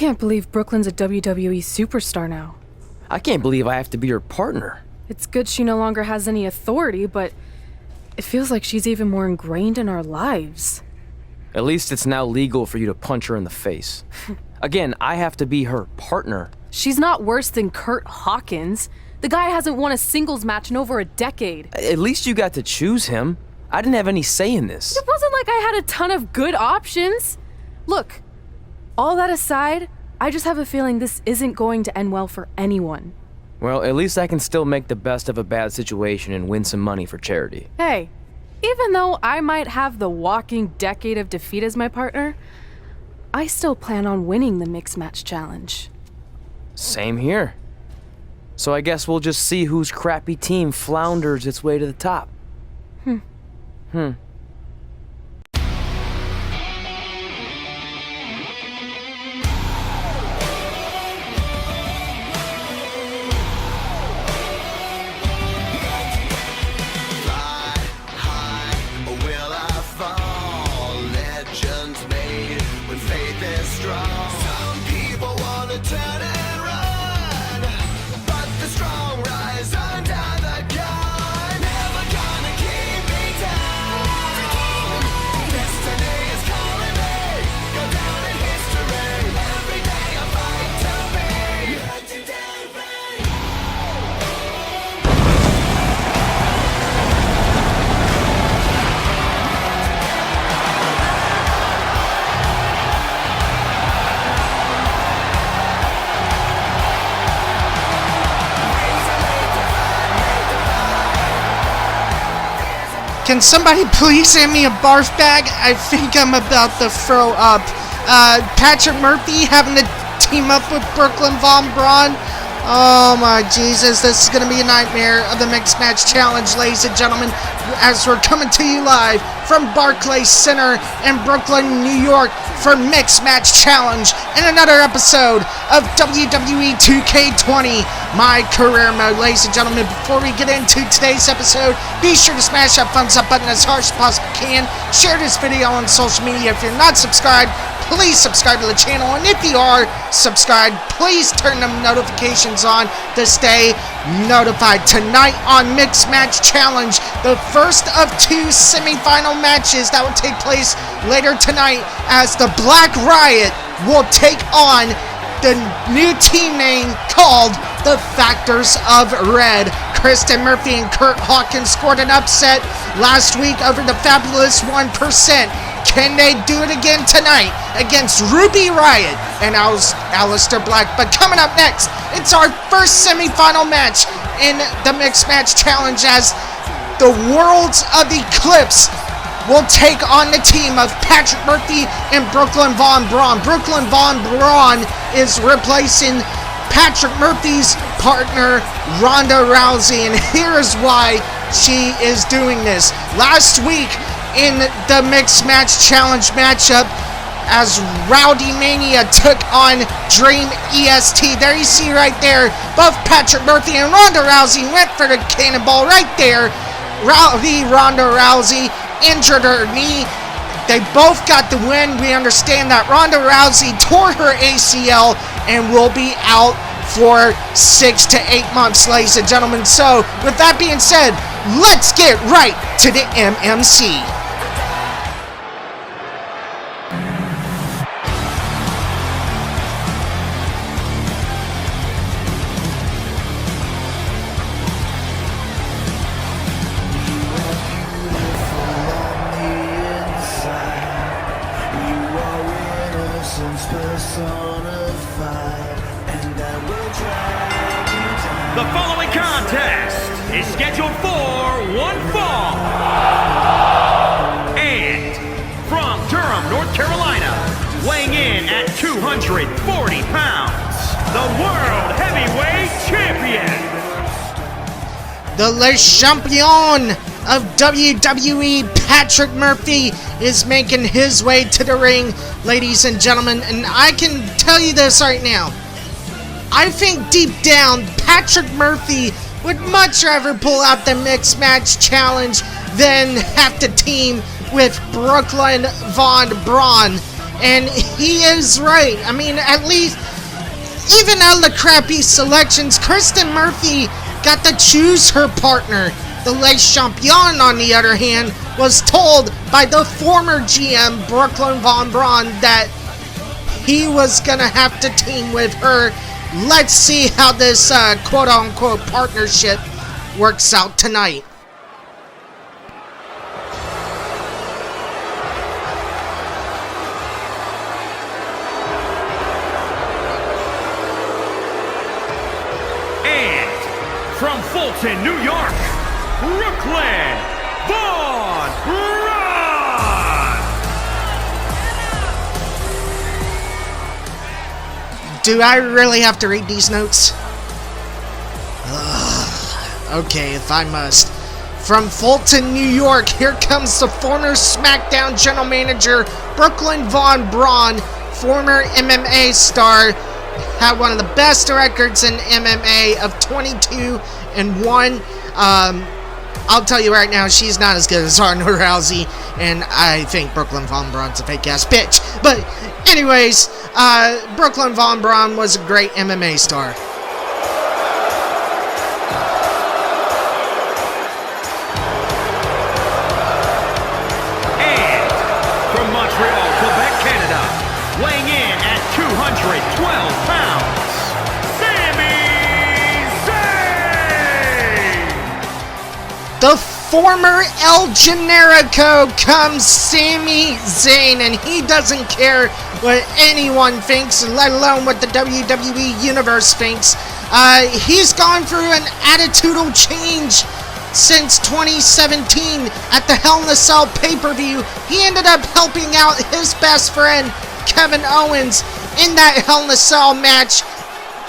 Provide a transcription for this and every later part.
can't believe Brooklyn's a WWE superstar now. I can't believe I have to be her partner. It's good she no longer has any authority, but it feels like she's even more ingrained in our lives. At least it's now legal for you to punch her in the face. Again, I have to be her partner. She's not worse than Kurt Hawkins. The guy hasn't won a singles match in over a decade. At least you got to choose him. I didn't have any say in this. It wasn't like I had a ton of good options. Look, all that aside, I just have a feeling this isn't going to end well for anyone. Well, at least I can still make the best of a bad situation and win some money for charity. Hey, even though I might have the walking decade of defeat as my partner, I still plan on winning the Mixed Match Challenge. Same here. So I guess we'll just see whose crappy team flounders its way to the top. Can somebody please hand me a barf bag? I think I'm about to throw up. Patrick Murphy having to team up with Brooklyn Von Braun. Oh my Jesus, this is going to be a nightmare of the Mixed Match Challenge, ladies and gentlemen, as we're coming to you live from Barclays Center in Brooklyn, New York for Mixed Match Challenge and another episode of WWE 2K20, my career mode. Ladies and gentlemen, before we get into today's episode, be sure to smash that thumbs up button as hard as possible can. Share this video on social media. If you're not subscribed, please subscribe to the channel, and if you are subscribed, please turn the notifications on to stay notified. Tonight on Mixed Match Challenge, the first of two semi-final matches that will take place later tonight, as the Black Riot will take on the new team name called the Factors of Red. Kristen Murphy and Kurt Hawkins scored an upset last week over the Fabulous 1%. Can they do it again tonight against Ruby Riott and Aleister Black? But coming up next, it's our first semi-final match in the Mixed Match Challenge, as the Worlds of Eclipse will take on the team of Patrick Murphy and Brooklyn Von Braun. Brooklyn Von Braun is replacing Patrick Murphy's partner, Ronda Rousey, and here is why she is doing this. Last week in the Mixed Match Challenge matchup, as Rowdy Mania took on Dream EST. There you see right there, both Patrick Murphy and Ronda Rousey went for the cannonball right there. Ronda Rousey injured her knee. They both got the win. We understand that Ronda Rousey tore her ACL and will be out for 6 to 8 months, ladies and gentlemen. So, with that being said, let's get right to the MMC. The following contest is scheduled for one fall. And from Durham, North Carolina, weighing in at 240 pounds, the World Heavyweight Champion. The Le Champion of WWE, Patrick Murphy, is making his way to the ring, ladies and gentlemen. And I can tell you this right now. I think deep down, Patrick Murphy would much rather pull out the Mixed Match Challenge than have to team with Brooklyn Von Braun. And he is right. I mean, at least, even out of the crappy selections, Kristen Murphy got to choose her partner. The Le Champion, on the other hand, was told by the former GM, Brooklyn Von Braun, that he was going to have to team with her. Let's see how this quote-unquote partnership works out tonight. And from Fulton, New York, Brooklyn Von Braun! Do I really have to read these notes? Okay, if I must. From Fulton, New York, here comes the former SmackDown General Manager, Brooklyn Von Braun, former MMA star, had one of the best records in MMA of 22-1. I'll tell you right now, she's not as good as Ronda Rousey, and I think Brooklyn Von Braun's a fake-ass bitch. But anyways, Brooklyn Von Braun was a great MMA star. And from Montreal, Quebec, Canada, weighing in at 212 pounds, The former El Generico comes Sami Zayn, and he doesn't care what anyone thinks, let alone what the WWE Universe thinks. He's gone through an attitudinal change since 2017 at the Hell in a Cell pay-per-view. He ended up helping out his best friend, Kevin Owens, in that Hell in a Cell match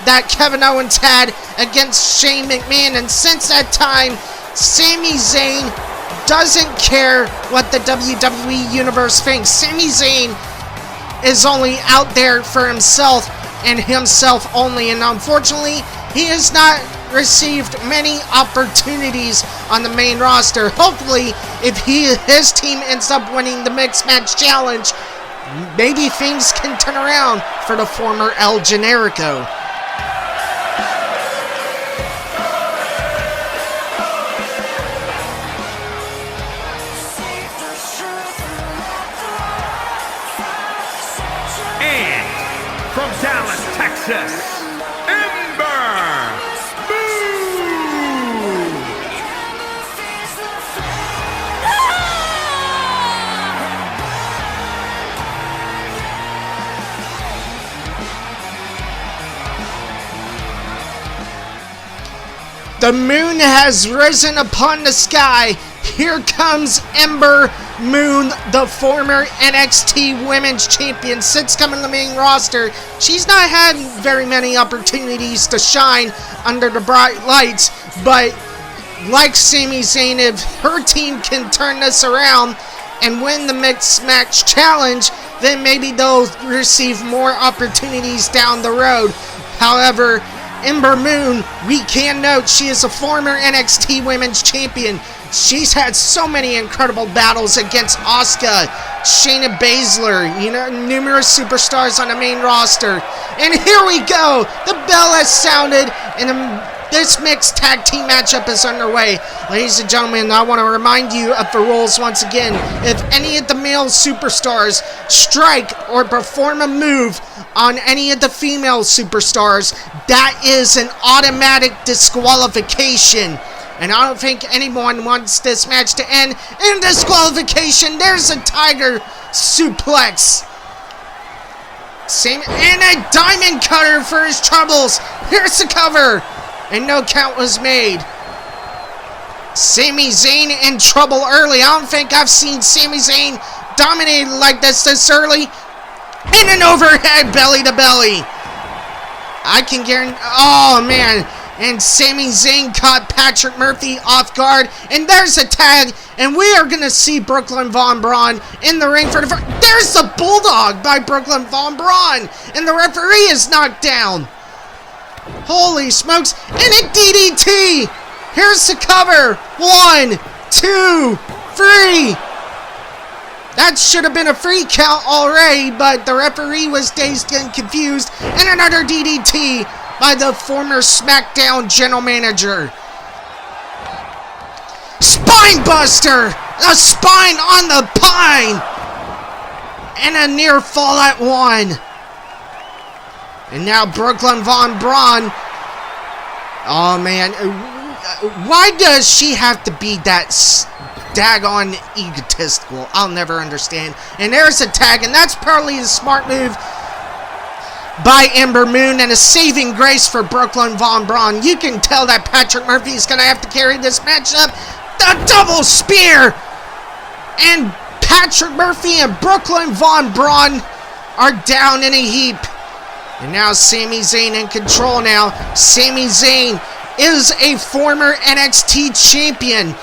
that Kevin Owens had against Shane McMahon, and since that time, Sami Zayn doesn't care what the WWE Universe thinks. Sami Zayn is only out there for himself and himself only, and unfortunately, he has not received many opportunities on the main roster. Hopefully, if his team ends up winning the Mixed Match Challenge, maybe things can turn around for the former El Generico. from Dallas, Texas, Ember Moon! The moon has risen upon the sky. Here comes Ember Moon, the former NXT Women's Champion. Since coming to the main roster, she's not had very many opportunities to shine under the bright lights, but like Sami Zayn, if her team can turn this around and win the Mixed Match Challenge, then maybe they'll receive more opportunities down the road. However, Ember Moon, we can note, she is a former NXT Women's Champion. She's had so many incredible battles against Asuka, Shayna Baszler, numerous superstars on the main roster. And here we go! The bell has sounded, and this mixed tag team matchup is underway. Ladies and gentlemen, I want to remind you of the rules once again. If any of the male superstars strike or perform a move on any of the female superstars, that is an automatic disqualification. And I don't think anyone wants this match to end in disqualification. There's a tiger suplex. And a diamond cutter for his troubles. Here's the cover. And no count was made. Sami Zayn in trouble early. I don't think I've seen Sami Zayn dominated like this early. And an overhead belly to belly. I can guarantee. Oh, man. And Sami Zayn caught Patrick Murphy off guard. And there's a tag. And we are going to see Brooklyn Von Braun in the ring for the first. There's the Bulldog by Brooklyn Von Braun. And the referee is knocked down. Holy smokes. And a DDT. Here's the cover. 1, 2, 3. That should have been a free count already, but the referee was dazed and confused. And another DDT by the former SmackDown general manager. Spine buster! A spine on the pine! And a near fall at 1. And now Brooklyn Von Braun. Oh man, why does she have to be that daggone egotistical? I'll never understand. And there's a tag, and that's probably a smart move by Ember Moon and a saving grace for Brooklyn Von Braun. You can tell that Patrick Murphy is going to have to carry this matchup. The double spear! And Patrick Murphy and Brooklyn Von Braun are down in a heap. And now Sami Zayn in control now. Sami Zayn is a former NXT champion.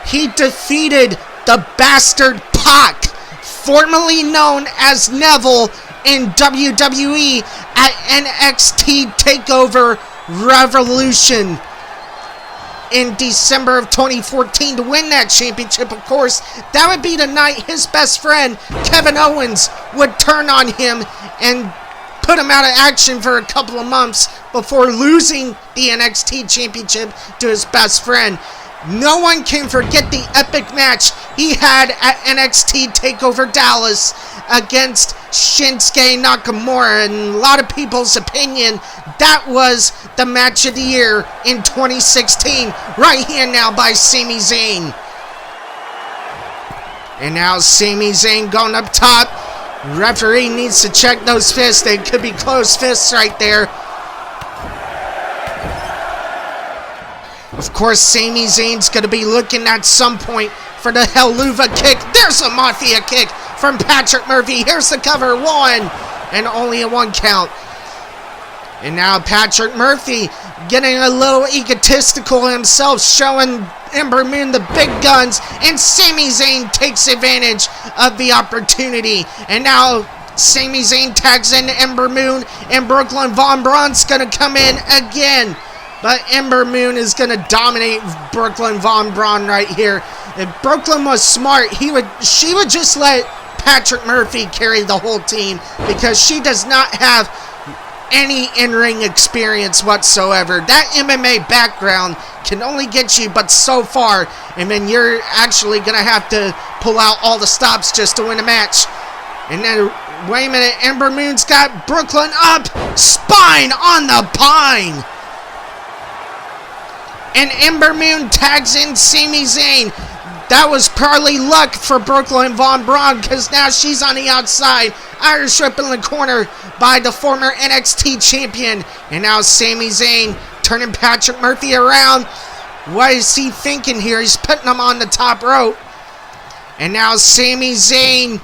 He defeated the bastard Pac, formerly known as Neville, in WWE at NXT TakeOver Revolution in December of 2014 to win that championship. Of course, that would be the night his best friend, Kevin Owens, would turn on him and put him out of action for a couple of months before losing the NXT championship to his best friend. No one can forget the epic match he had at NXT TakeOver Dallas against Shinsuke Nakamura. In a lot of people's opinion, that was the match of the year in 2016. Right here now by Sami Zayn. And now Sami Zayn going up top. Referee needs to check those fists. They could be closed fists right there. Of course, Sami Zayn's going to be looking at some point for the Helluva kick. There's a Mafia kick from Patrick Murphy. Here's the cover. 1. And only a 1 count. And now Patrick Murphy getting a little egotistical himself, showing Ember Moon the big guns. And Sami Zayn takes advantage of the opportunity. And now Sami Zayn tags in Ember Moon. And Brooklyn Von Braun's going to come in again. But Ember Moon is going to dominate Brooklyn Von Braun right here. If Brooklyn was smart, she would just let Patrick Murphy carry the whole team, because she does not have any in-ring experience whatsoever. That MMA background can only get you but so far, and then you're actually going to have to pull out all the stops just to win a match. And then, wait a minute, Ember Moon's got Brooklyn up. Spine on the pine. And Ember Moon tags in Sami Zayn. That was probably luck for Brooklyn Von Braun, because now she's on the outside. Irish whip in the corner by the former NXT champion. And now Sami Zayn turning Patrick Murphy around. What is he thinking here? He's putting him on the top rope. And now Sami Zayn.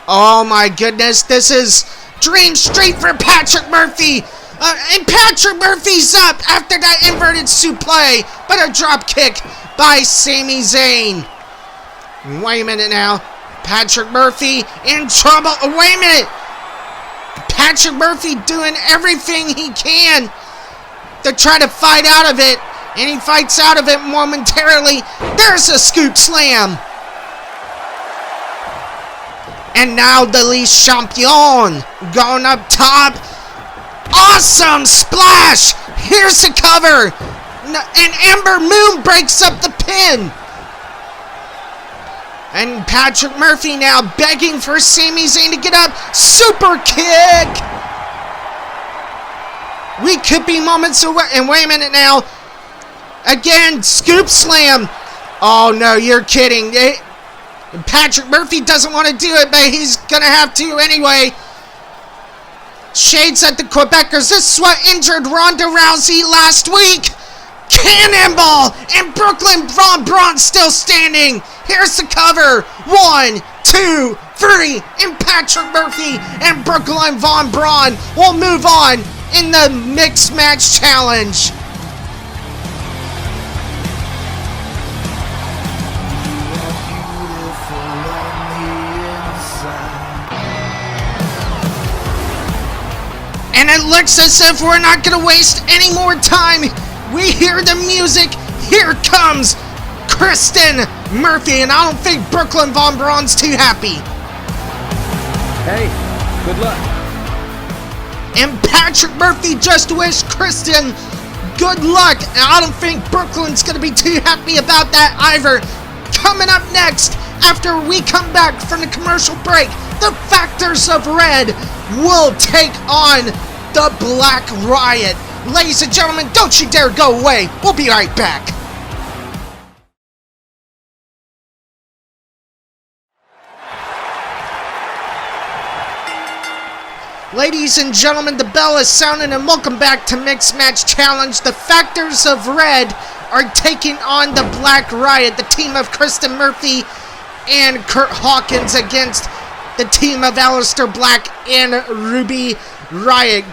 Oh my goodness, this is Dream Street for Patrick Murphy. And Patrick Murphy's up after that inverted suplex, but a drop kick by Sami Zayn. Wait a minute now. Patrick Murphy in trouble. Wait a minute. Patrick Murphy doing everything he can to try to fight out of it. And he fights out of it momentarily. There's a scoop slam. And now the Le Champion going up top. Awesome splash! Here's the cover! And Ember Moon breaks up the pin! And Patrick Murphy now begging for Sami Zayn to get up. Super kick! We could be moments away. And wait a minute now. Again, scoop slam. Oh no, you're kidding. Patrick Murphy doesn't want to do it, but he's going to have to anyway. Shades at the Quebecers. This is what injured Ronda Rousey last week. Cannonball! And Brooklyn Von Braun still standing. Here's the cover. 1, 2, 3. And Patrick Murphy and Brooklyn Von Braun will move on in the Mixed Match Challenge. And it looks as if we're not going to waste any more time. We hear the music. Here comes Kristen Murphy. And I don't think Brooklyn Von Braun's too happy. Hey, good luck. And Patrick Murphy just wished Kristen good luck. And I don't think Brooklyn's going to be too happy about that either. Coming up next, after we come back from the commercial break, the Factors of Red will take on the Black Riot. Ladies and gentlemen, don't you dare go away. We'll be right back. Ladies and gentlemen, the bell is sounding and welcome back to Mixed Match Challenge. The Factors of Red are taking on the Black Riot, the team of Kristen Murphy and Kurt Hawkins against the team of Aleister Black and Ruby Riot.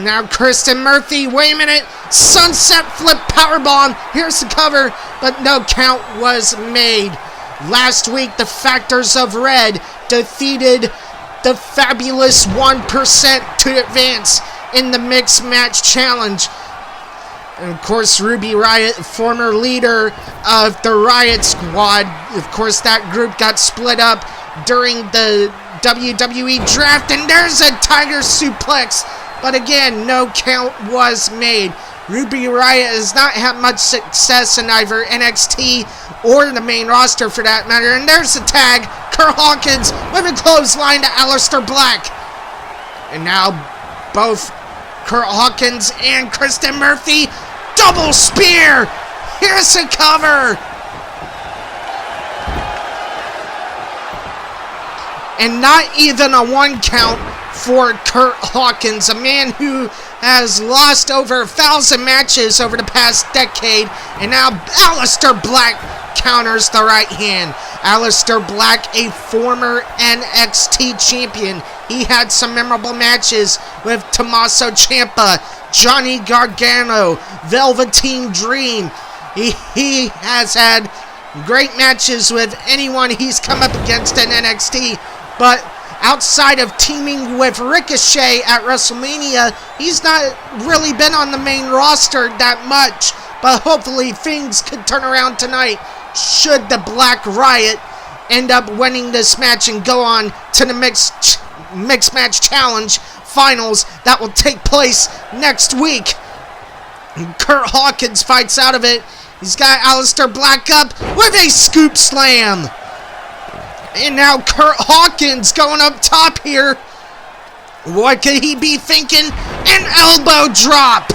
Now Kristen Murphy, wait a minute, sunset flip powerbomb, here's the cover, but no count was made. Last week, the Factors of Red defeated the fabulous 1% to advance in the Mixed Match Challenge. And of course, Ruby Riot, former leader of the Riot Squad. Of course, that group got split up during the WWE Draft, and there's a Tiger Suplex. But again, no count was made. Ruby Riot has not had much success in either NXT or the main roster for that matter. And there's the tag. Kurt Hawkins with a clothesline to Aleister Black. And now both Kurt Hawkins and Kristen Murphy. Double spear. Here's the cover. And not even a 1 count for Kurt Hawkins, a man who has lost over 1,000 matches over the past decade. And now Aleister Black counters the right hand. Aleister Black, a former NXT champion. He had some memorable matches with Tommaso Ciampa, Johnny Gargano, Velveteen Dream. He has had great matches with anyone he's come up against in NXT, but outside of teaming with Ricochet at WrestleMania, he's not really been on the main roster that much. But hopefully things could turn around tonight should the Black Riot end up winning this match and go on to the Mixed Match Challenge finals that will take place next week. Kurt Hawkins fights out of it. He's got Aleister Black up with a scoop slam. And now Kurt Hawkins going up top here. What could he be thinking? An elbow drop.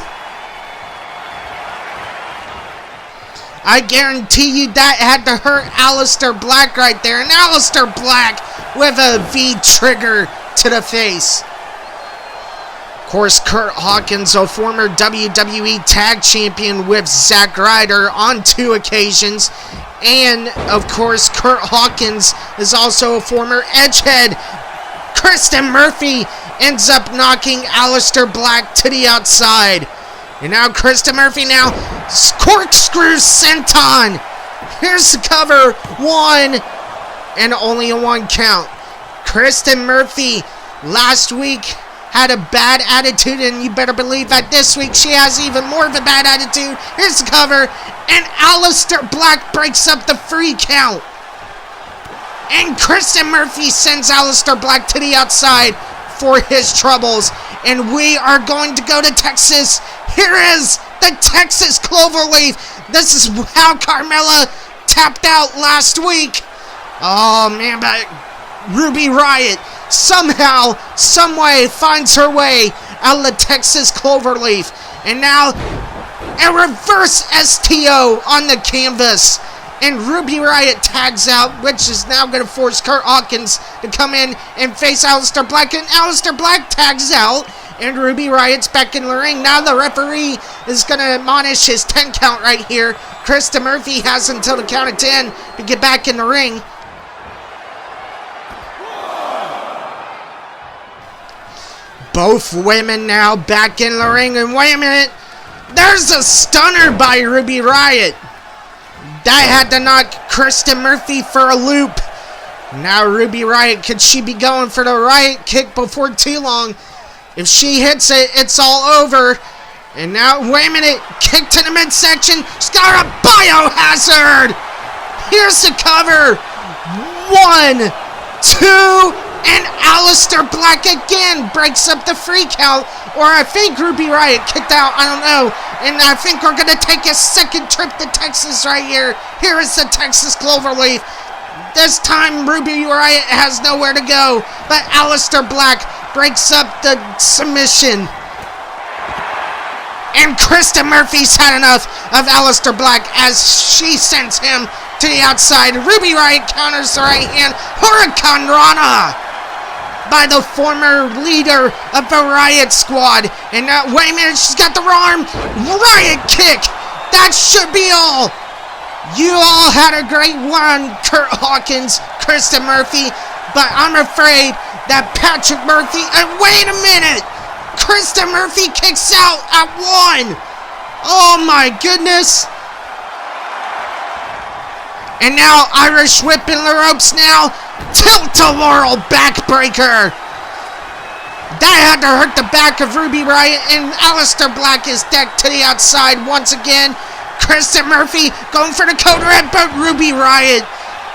I guarantee you that had to hurt Aleister Black right there. And Aleister Black with a V-trigger to the face. Of course, Kurt Hawkins, a former WWE Tag Champion with Zack Ryder on 2 occasions. And, of course, Kurt Hawkins is also a former Edgehead. Kristen Murphy ends up knocking Aleister Black to the outside. And now Kristen Murphy now corkscrew senton. Here's the cover. 1 and only a 1 count. Kristen Murphy last week had a bad attitude, and you better believe that this week she has even more of a bad attitude. Here's the cover, and Aleister Black breaks up the free count. And Kristen Murphy sends Aleister Black to the outside for his troubles. And we are going to go to Texas. Here is the Texas Cloverleaf. This is how Carmella tapped out last week. Oh man, but Ruby Riot somehow, someway finds her way out of the Texas Cloverleaf. And now a reverse STO on the canvas. And Ruby Riot tags out, which is now going to force Kurt Hawkins to come in and face Aleister Black. And Aleister Black tags out, and Ruby Riot's back in the ring. Now the referee is going to admonish his 10 count right here. Kristen Murphy has until the count of 10 to get back in the ring. Both women now back in the ring, and wait a minute, there's a stunner by Ruby Riot. That had to knock Kristen Murphy for a loop. Now Ruby Riot, could she be going for the Riot kick before too long? If she hits it, it's all over. And now, wait a minute, kick to the midsection. She's got a biohazard. Here's the cover. 1, 2, And Aleister Black again breaks up the free count. Or I think Ruby Riott kicked out. I don't know. And I think we're going to take a second trip to Texas right here. Here is the Texas Cloverleaf. This time Ruby Riott has nowhere to go. But Aleister Black breaks up the submission. And Kristen Murphy's had enough of Aleister Black as she sends him to the outside. Ruby Riott counters the right hand. Hurricane Rana by the former leader of the Riott Squad. And wait a minute, she's got the arm. Riott kick. That should be all. You all had a great one, Kurt Hawkins, Kristen Murphy. But I'm afraid that Patrick Murphy... wait a minute. Kristen Murphy kicks out at 1. Oh my goodness. And now Irish whip in the ropes now. Tilt-a-whirl backbreaker. That had to hurt the back of Ruby Riott. And Aleister Black is decked to the outside once again. Kristen Murphy going for the code red, but Ruby Riott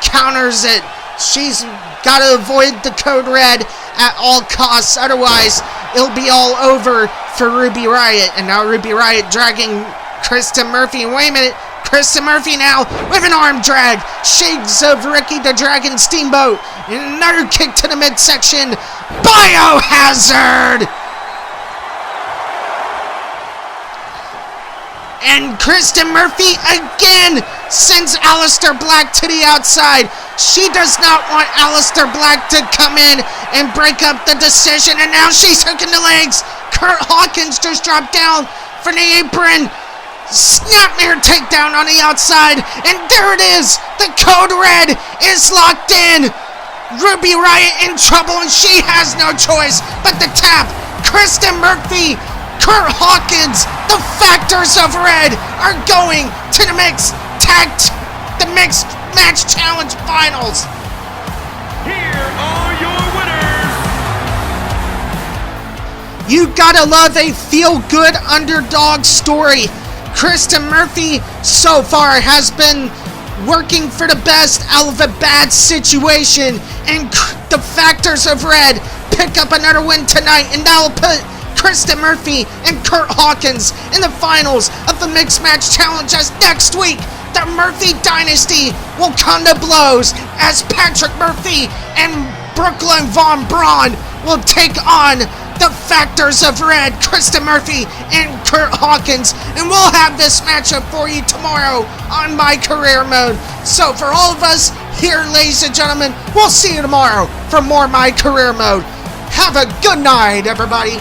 counters it. She's got to avoid the code red at all costs. Otherwise, it'll be all over for Ruby Riott. And now Ruby Riott dragging Kristen Murphy. Wait a minute. Kristen Murphy now with an arm drag. Shades of Ricky the Dragon Steamboat. And another kick to the midsection. Biohazard! And Kristen Murphy again sends Aleister Black to the outside. She does not want Aleister Black to come in and break up the decision. And now she's hooking the legs. Kurt Hawkins just dropped down from the apron. Snapmare takedown on the outside. And there it is. The code red is locked in. Ruby Riott in trouble and she has no choice but to tap. Kristen Murphy, Kurt Hawkins, the Factors of Red are going to the mixed match challenge finals. Here are your winners. You gotta love a feel-good underdog story. Kristen Murphy so far has been working for the best out of a bad situation, and the Factors of Red pick up another win tonight, and that'll put Kristen Murphy and Kurt Hawkins in the finals of the Mixed Match Challenge, as next week the Murphy Dynasty will come to blows as Patrick Murphy and Brooklyn Von Braun will take on the Factors of Red, Kristen Murphy and Kurt Hawkins, and we'll have this matchup for you tomorrow on My Career Mode. So for all of us here, ladies and gentlemen, we'll see you tomorrow for more My Career Mode. Have a good night, everybody.